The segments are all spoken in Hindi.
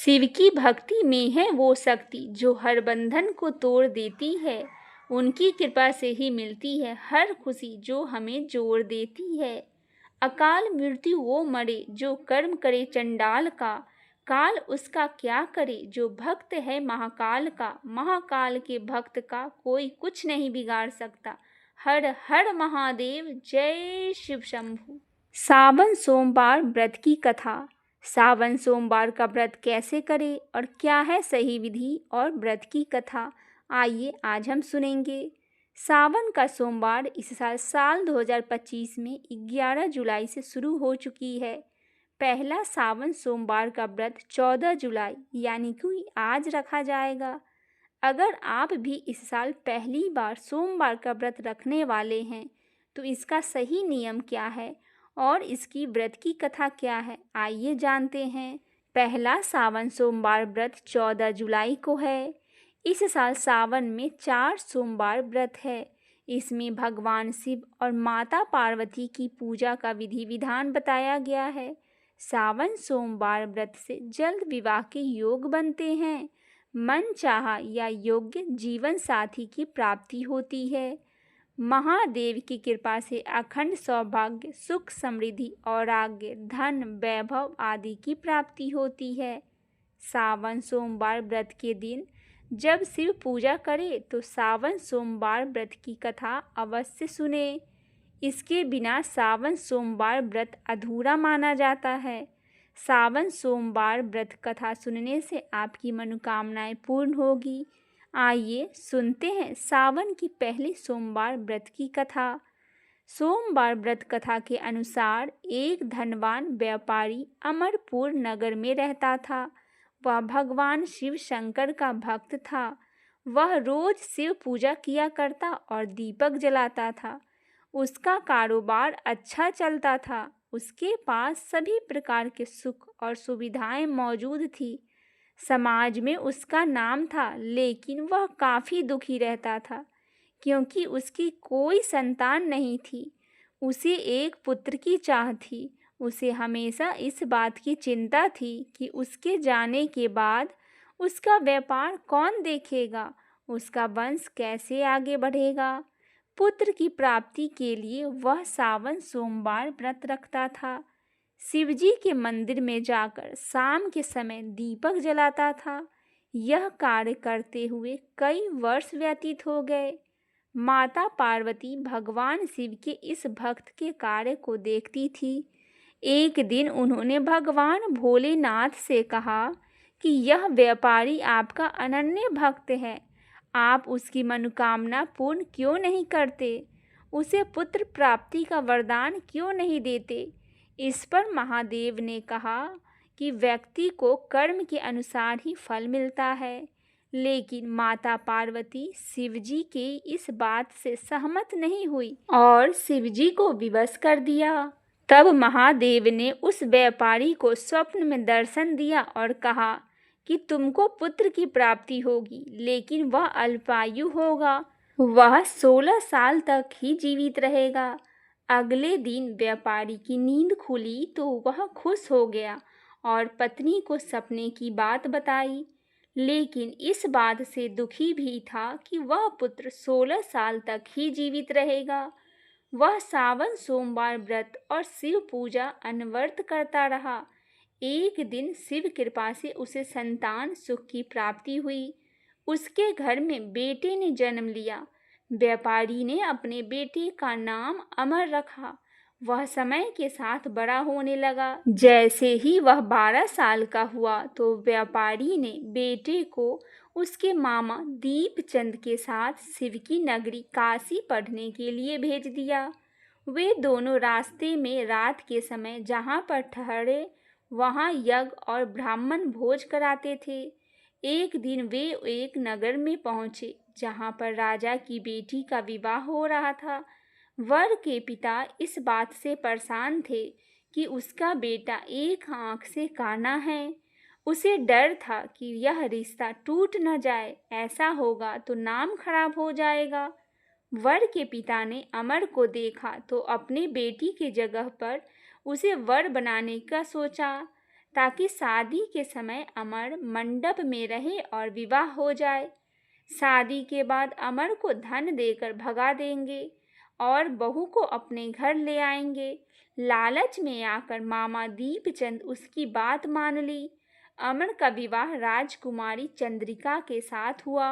शिव की भक्ति में है वो शक्ति जो हर बंधन को तोड़ देती है। उनकी कृपा से ही मिलती है हर खुशी जो हमें जोड़ देती है। अकाल मृत्यु वो मरे जो कर्म करे चंडाल का, काल उसका क्या करे जो भक्त है महाकाल का। महाकाल के भक्त का कोई कुछ नहीं बिगाड़ सकता। हर हर महादेव, जय शिव शंभु। सावन सोमवार व्रत की कथा। सावन सोमवार का व्रत कैसे करें और क्या है सही विधि और व्रत की कथा, आइए आज हम सुनेंगे। सावन का सोमवार इस साल 2025 में 11 जुलाई से शुरू हो चुकी है। पहला सावन सोमवार का व्रत 14 जुलाई यानी कि आज रखा जाएगा। अगर आप भी इस साल पहली बार सोमवार का व्रत रखने वाले हैं तो इसका सही नियम क्या है और इसकी व्रत की कथा क्या है, आइए जानते हैं। पहला सावन सोमवार व्रत 14 जुलाई को है। इस साल सावन में 4 सोमवार व्रत है। इसमें भगवान शिव और माता पार्वती की पूजा का विधि विधान बताया गया है। सावन सोमवार व्रत से जल्द विवाह के योग बनते हैं। मन चाहा या योग्य जीवन साथी की प्राप्ति होती है। महादेव की कृपा से अखंड सौभाग्य, सुख, समृद्धि और आगे धन, वैभव आदि की प्राप्ति होती है। सावन सोमवार व्रत के दिन जब शिव पूजा करें तो सावन सोमवार व्रत की कथा अवश्य सुने। इसके बिना सावन सोमवार व्रत अधूरा माना जाता है। सावन सोमवार व्रत कथा सुनने से आपकी मनोकामनाएं पूर्ण होगी। आइए सुनते हैं सावन की पहली सोमवार व्रत की कथा। सोमवार व्रत कथा के अनुसार एक धनवान व्यापारी अमरपुर नगर में रहता था। वह भगवान शिव शंकर का भक्त था। वह रोज शिव पूजा किया करता और दीपक जलाता था। उसका कारोबार अच्छा चलता था। उसके पास सभी प्रकार के सुख और सुविधाएं मौजूद थी। समाज में उसका नाम था, लेकिन वह काफ़ी दुखी रहता था क्योंकि उसकी कोई संतान नहीं थी। उसे एक पुत्र की चाह थी। उसे हमेशा इस बात की चिंता थी कि उसके जाने के बाद उसका व्यापार कौन देखेगा, उसका वंश कैसे आगे बढ़ेगा। पुत्र की प्राप्ति के लिए वह सावन सोमवार व्रत रखता था। शिवजी के मंदिर में जाकर शाम के समय दीपक जलाता था। यह कार्य करते हुए कई वर्ष व्यतीत हो गए। माता पार्वती भगवान शिव के इस भक्त के कार्य को देखती थी। एक दिन उन्होंने भगवान भोलेनाथ से कहा कि यह व्यापारी आपका अनन्य भक्त है, आप उसकी मनोकामना पूर्ण क्यों नहीं करते, उसे पुत्र प्राप्ति का वरदान क्यों नहीं देते। इस पर महादेव ने कहा कि व्यक्ति को कर्म के अनुसार ही फल मिलता है, लेकिन माता पार्वती शिवजी के इस बात से सहमत नहीं हुई और शिवजी को विवश कर दिया। तब महादेव ने उस व्यापारी को स्वप्न में दर्शन दिया और कहा कि तुमको पुत्र की प्राप्ति होगी, लेकिन वह अल्पायु होगा। वह 16 साल तक ही जीवित रहेगा। अगले दिन व्यापारी की नींद खुली तो वह खुश हो गया और पत्नी को सपने की बात बताई, लेकिन इस बात से दुखी भी था कि वह पुत्र 16 साल तक ही जीवित रहेगा। वह सावन सोमवार व्रत और शिव पूजा अनवरत करता रहा। एक दिन शिव कृपा से उसे संतान सुख की प्राप्ति हुई। उसके घर में बेटे ने जन्म लिया। व्यापारी ने अपने बेटे का नाम अमर रखा। वह समय के साथ बड़ा होने लगा। जैसे ही वह 12 साल का हुआ तो व्यापारी ने बेटे को उसके मामा दीपचंद के साथ शिव की नगरी काशी पढ़ने के लिए भेज दिया। वे दोनों रास्ते में रात के समय जहाँ पर ठहरे वहाँ यज्ञ और ब्राह्मण भोज कराते थे। एक दिन वे एक नगर में पहुँचे जहाँ पर राजा की बेटी का विवाह हो रहा था। वर के पिता इस बात से परेशान थे कि उसका बेटा एक आंख से काना है। उसे डर था कि यह रिश्ता टूट न जाए, ऐसा होगा तो नाम खराब हो जाएगा। वर के पिता ने अमर को देखा तो अपने बेटी के जगह पर उसे वर बनाने का सोचा। ताकि शादी के समय अमर मंडप में रहे और विवाह हो जाए। शादी के बाद अमर को धन देकर भगा देंगे और बहू को अपने घर ले आएंगे। लालच में आकर मामा दीपचंद उसकी बात मान ली। अमर का विवाह राजकुमारी चंद्रिका के साथ हुआ।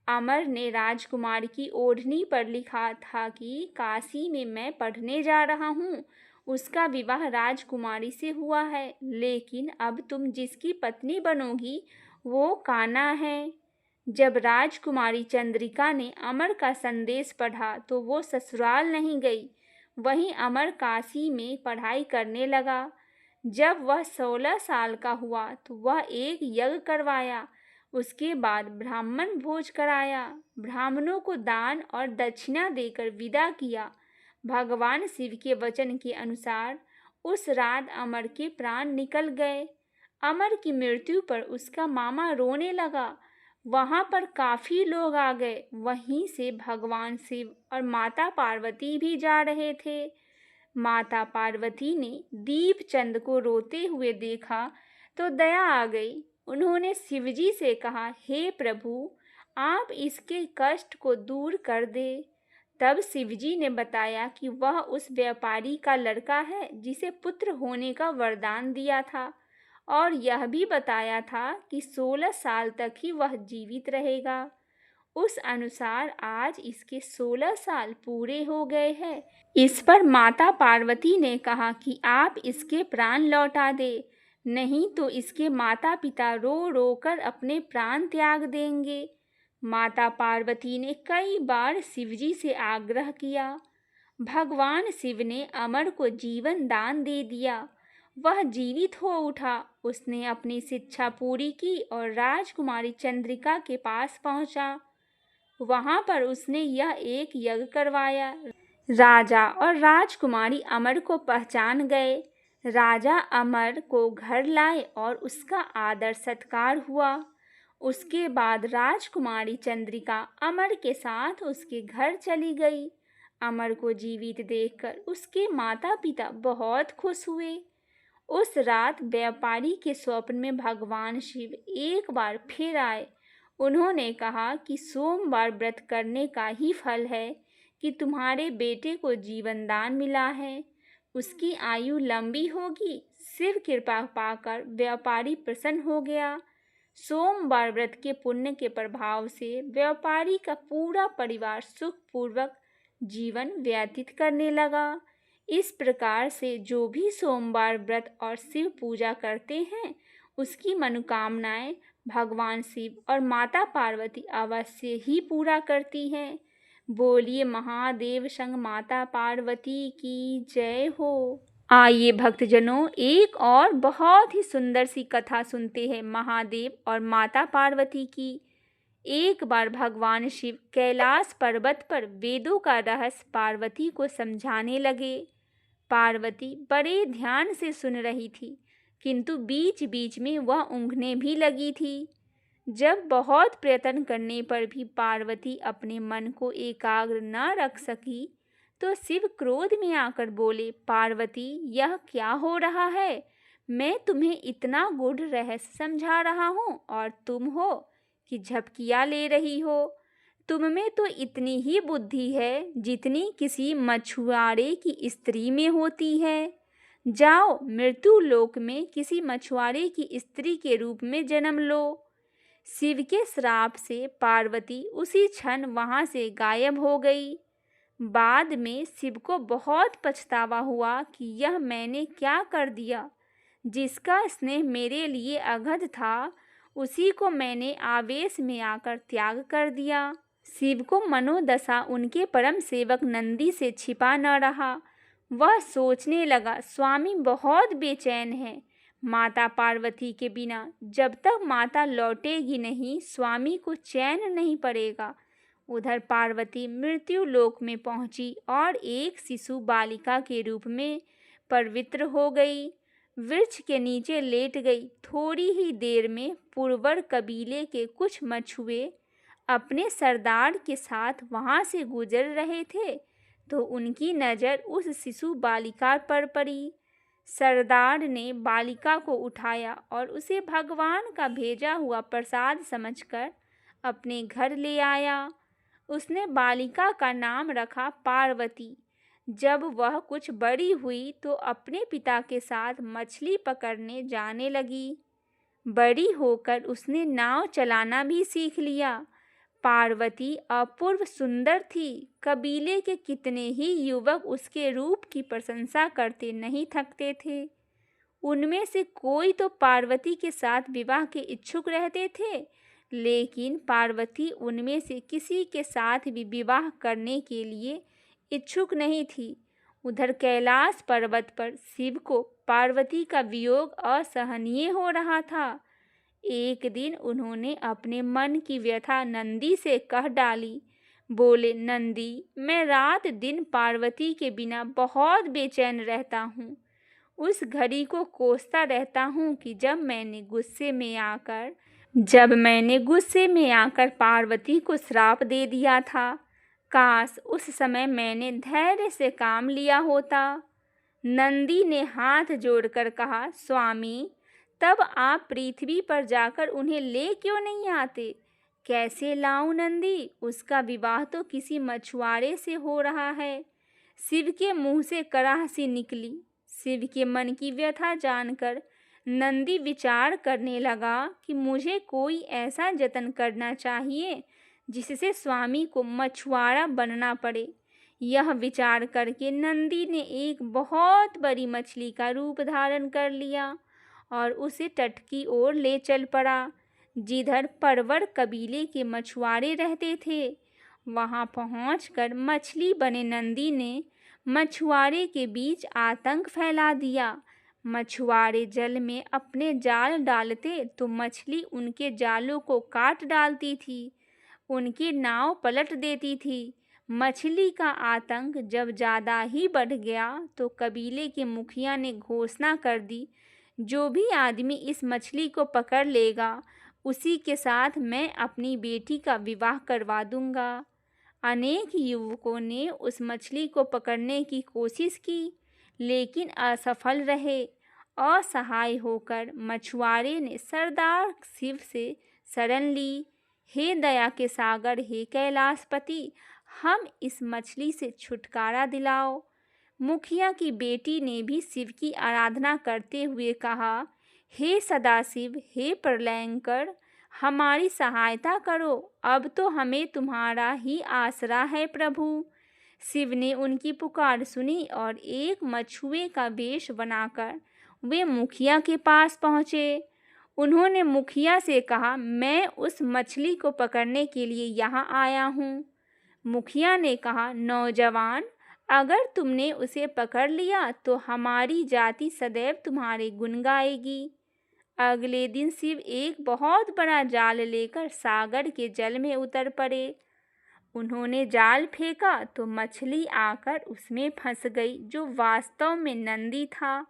अमर ने राजकुमारी की ओढ़नी पर लिखा था कि काशी में मैं पढ़ने जा रहा हूँ। उसका विवाह राजकुमारी से हुआ है, लेकिन अब तुम जिसकी पत्नी बनोगी वो कान्हा है। जब राजकुमारी चंद्रिका ने अमर का संदेश पढ़ा तो वो ससुराल नहीं गई, वहीं अमर काशी में पढ़ाई करने लगा। जब वह 16 साल का हुआ तो वह एक यज्ञ करवाया। उसके बाद ब्राह्मण भोज कराया, ब्राह्मणों को दान और दक्षिणा देकर विदा किया। भगवान शिव के वचन के अनुसार उस रात अमर के प्राण निकल गए। अमर की मृत्यु पर उसका मामा रोने लगा। वहां पर काफी लोग आ गए। वहीं से भगवान शिव और माता पार्वती भी जा रहे थे। माता पार्वती ने दीपचंद को रोते हुए देखा तो दया आ गई। उन्होंने शिवजी से कहा, हे प्रभु, आप इसके कष्ट को दूर कर दे। तब शिवजी ने बताया कि वह उस व्यापारी का लड़का है जिसे पुत्र होने का वरदान दिया था, और यह भी बताया था कि 16 साल तक ही वह जीवित रहेगा। उस अनुसार आज इसके 16 साल पूरे हो गए हैं। इस पर माता पार्वती ने कहा कि आप इसके प्राण लौटा दे, नहीं तो इसके माता पिता रो रो कर अपने प्राण त्याग देंगे। माता पार्वती ने कई बार शिवजी से आग्रह किया। भगवान शिव ने अमर को जीवन दान दे दिया। वह जीवित हो उठा। उसने अपनी शिक्षा पूरी की और राजकुमारी चंद्रिका के पास पहुंचा। वहां पर उसने यह एक यज्ञ करवाया। राजा और राजकुमारी अमर को पहचान गए। राजा अमर को घर लाए और उसका आदर सत्कार हुआ। उसके बाद राजकुमारी चंद्रिका अमर के साथ उसके घर चली गई। अमर को जीवित देखकर उसके माता पिता बहुत खुश हुए। उस रात व्यापारी के स्वप्न में भगवान शिव एक बार फिर आए। उन्होंने कहा कि सोमवार व्रत करने का ही फल है कि तुम्हारे बेटे को जीवन दान मिला है। उसकी आयु लंबी होगी। शिव कृपा पाकर व्यापारी प्रसन्न हो गया। सोमवार व्रत के पुण्य के प्रभाव से व्यापारी का पूरा परिवार सुखपूर्वक जीवन व्यतीत करने लगा। इस प्रकार से जो भी सोमवार व्रत और शिव पूजा करते हैं उसकी मनोकामनाएं भगवान शिव और माता पार्वती अवश्य ही पूरा करती हैं। बोलिए महादेव संग माता पार्वती की जय हो। आइए भक्तजनों, एक और बहुत ही सुंदर सी कथा सुनते हैं महादेव और माता पार्वती की। एक बार भगवान शिव कैलाश पर्वत पर वेदों का रहस्य पार्वती को समझाने लगे। पार्वती बड़े ध्यान से सुन रही थी, किंतु बीच बीच में वह ऊँघने भी लगी थी। जब बहुत प्रयत्न करने पर भी पार्वती अपने मन को एकाग्र न रख सकी तो शिव क्रोध में आकर बोले, पार्वती, यह क्या हो रहा है? मैं तुम्हें इतना गूढ़ रहस्य समझा रहा हूँ और तुम हो कि झपकियाँ ले रही हो। तुम में तो इतनी ही बुद्धि है जितनी किसी मछुआरे की स्त्री में होती है। जाओ, मृत्यु लोक में किसी मछुआरे की स्त्री के रूप में जन्म लो। शिव के श्राप से पार्वती उसी क्षण वहां से गायब हो गई। बाद में शिव को बहुत पछतावा हुआ कि यह मैंने क्या कर दिया। जिसका स्नेह मेरे लिए अगाध था उसी को मैंने आवेश में आकर त्याग कर दिया। शिव को मनोदशा उनके परम सेवक नंदी से छिपा न रहा। वह सोचने लगा, स्वामी बहुत बेचैन है। माता पार्वती के बिना जब तक माता लौटेगी नहीं, स्वामी को चैन नहीं पड़ेगा। उधर पार्वती मृत्यु लोक में पहुंची और एक शिशु बालिका के रूप में पवित्र हो गई। वृक्ष के नीचे लेट गई। थोड़ी ही देर में पुरवर कबीले के कुछ मछुए अपने सरदार के साथ वहां से गुजर रहे थे तो उनकी नज़र उस शिशु बालिका पर पड़ी। सरदार ने बालिका को उठाया और उसे भगवान का भेजा हुआ प्रसाद समझकर अपने घर ले आया। उसने बालिका का नाम रखा पार्वती। जब वह कुछ बड़ी हुई तो अपने पिता के साथ मछली पकड़ने जाने लगी। बड़ी होकर उसने नाव चलाना भी सीख लिया। पार्वती अपूर्व सुंदर थी। कबीले के कितने ही युवक उसके रूप की प्रशंसा करते नहीं थकते थे। उनमें से कोई तो पार्वती के साथ विवाह के इच्छुक रहते थे, लेकिन पार्वती उनमें से किसी के साथ भी विवाह करने के लिए इच्छुक नहीं थी। उधर कैलाश पर्वत पर शिव को पार्वती का वियोग असहनीय हो रहा था। एक दिन उन्होंने अपने मन की व्यथा नंदी से कह डाली। बोले, नंदी, मैं रात दिन पार्वती के बिना बहुत बेचैन रहता हूँ। उस घड़ी को कोसता रहता हूँ कि जब मैंने गुस्से में आकर पार्वती को श्राप दे दिया था। काश उस समय मैंने धैर्य से काम लिया होता। नंदी ने हाथ जोड़कर कहा, स्वामी, तब आप पृथ्वी पर जाकर उन्हें ले क्यों नहीं आते? कैसे लाऊं नंदी? उसका विवाह तो किसी मछुआरे से हो रहा है। शिव के मुंह से कराह सी निकली। शिव के मन की व्यथा जानकर नंदी विचार करने लगा कि मुझे कोई ऐसा जतन करना चाहिए जिससे स्वामी को मछुआरा बनना पड़े। यह विचार करके नंदी ने एक बहुत बड़ी मछली का रूप धारण कर लिया और उसे तट की ओर ले चल पड़ा, जिधर परवर कबीले के मछुआरे रहते थे। वहां पहुंचकर मछली बने नंदी ने मछुआरे के बीच आतंक फैला दिया। मछुआरे जल में अपने जाल डालते तो मछली उनके जालों को काट डालती थी, उनकी नाव पलट देती थी। मछली का आतंक जब ज़्यादा ही बढ़ गया तो कबीले के मुखिया ने घोषणा कर दी, जो भी आदमी इस मछली को पकड़ लेगा उसी के साथ मैं अपनी बेटी का विवाह करवा दूंगा। अनेक युवकों ने उस मछली को पकड़ने की कोशिश की, लेकिन असफल रहे। असहाय होकर मछुआरे ने सरदार शिव से शरण ली। हे दया के सागर, हे कैलाशपति, हम इस मछली से छुटकारा दिलाओ। मुखिया की बेटी ने भी शिव की आराधना करते हुए कहा, हे सदाशिव, हे प्रलयंकर, हमारी सहायता करो। अब तो हमें तुम्हारा ही आसरा है प्रभु। शिव ने उनकी पुकार सुनी और एक मछुए का वेश बनाकर वे मुखिया के पास पहुँचे। उन्होंने मुखिया से कहा, मैं उस मछली को पकड़ने के लिए यहाँ आया हूँ। मुखिया ने कहा, नौजवान, अगर तुमने उसे पकड़ लिया तो हमारी जाति सदैव तुम्हारे गुण गाएगी। अगले दिन शिव एक बहुत बड़ा जाल लेकर सागर के जल में उतर पड़े। उन्होंने जाल फेंका तो मछली आकर उसमें फंस गई, जो वास्तव में नंदी था।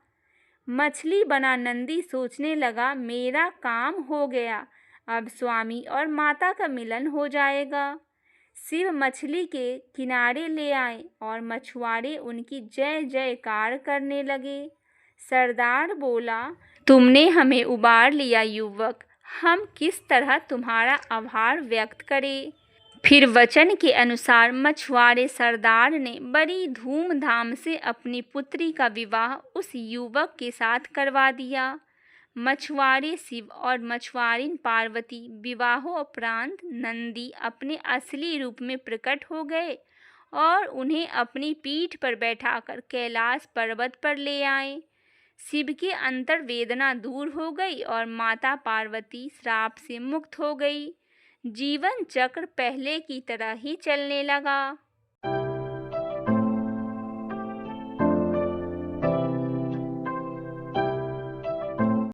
मछली बना नंदी सोचने लगा, मेरा काम हो गया, अब स्वामी और माता का मिलन हो जाएगा। शिव मछली के किनारे ले आए और मछुआरे उनकी जय जयकार करने लगे। सरदार बोला, तुमने हमें उबार लिया युवक, हम किस तरह तुम्हारा आभार व्यक्त करें। फिर वचन के अनुसार मछुआरे सरदार ने बड़ी धूमधाम से अपनी पुत्री का विवाह उस युवक के साथ करवा दिया। मछुआरे शिव और मछुआरिन पार्वती विवाहोपरांत नंदी अपने असली रूप में प्रकट हो गए और उन्हें अपनी पीठ पर बैठाकर कैलाश पर्वत पर ले आए। शिव की अंतर्वेदना दूर हो गई और माता पार्वती श्राप से मुक्त हो गई। जीवन चक्र पहले की तरह ही चलने लगा।